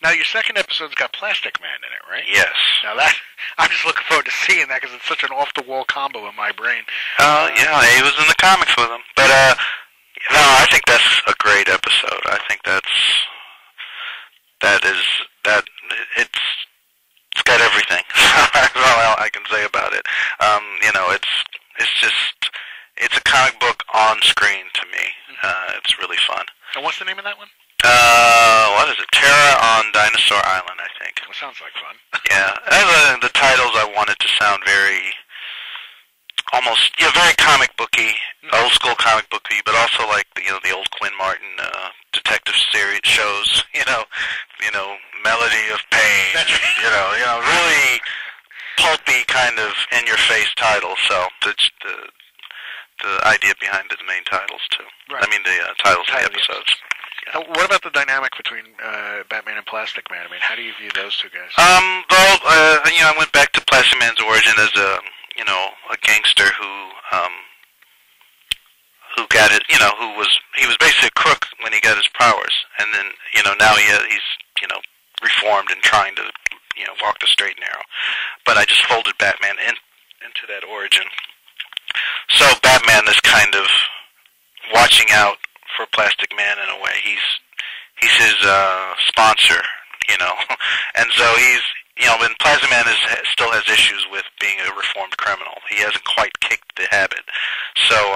Now, your second episode's got Plastic Man in it, right? Yes. Now that I'm just looking forward to seeing that because it's such an off-the-wall combo in my brain. Yeah, he was in the comics with him. But, no, I think that's a great episode. I think it's got everything. That's all I can say about it. It's a comic book on screen to me. It's really fun. And what's the name of that one? What is it? Terra on Dinosaur Island, I think. Well, sounds like fun. Yeah. The titles I wanted to sound very very comic booky, old school comic booky, but also like the old Quinn Martin detective series shows. Melody of Pain. Really pulpy kind of in-your-face titles. So the idea behind the main titles too. Right. I mean the titles of the episodes. Now, what about the dynamic between Batman and Plastic Man? I mean, how do you view those two guys? I went back to Plastic Man's origin as a gangster who got it, he was basically a crook when he got his powers, and then, now he's reformed and trying to, walk the straight and narrow. But I just folded Batman into that origin. So Batman is kind of watching out for Plastic Man in a way. He's his sponsor, and so he's, when Plastic Man still has issues with being a reformed criminal. He hasn't quite kicked the habit. So,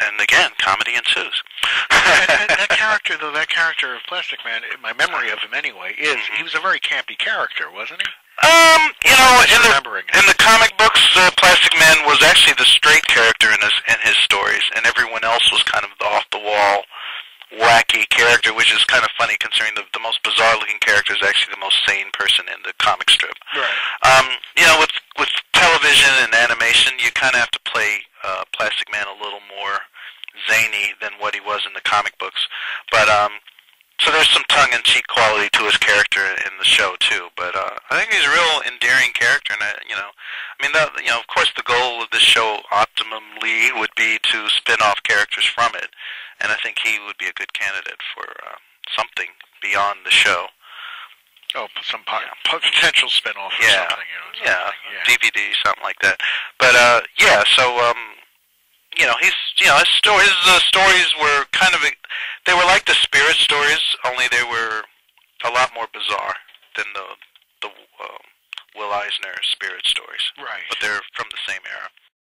and again, comedy ensues. and that character of Plastic Man, my memory of him anyway, is he was a very campy character, wasn't he? In the comic books, Plastic Man was actually the straight character in his stories, and everyone else was kind of the off-the-wall, wacky character, which is kind of funny considering the most bizarre-looking character is actually the most sane person in the comic strip. Right. With television and animation, you kind of have to play Plastic Man a little more zany than what he was in the comic books. But so there's some tongue-in-cheek quality to his character in the show too. But I think he's a real endearing character, and of course, the goal of this show optimally would be to spin off characters from it, and I think he would be a good candidate for something beyond the show. Oh, some potential spin-off or something. DVD, something like that. But his stories were kind of they were like the Spirit stories, only they were a lot more bizarre than the Will Eisner Spirit stories. Right. But they're from the same era.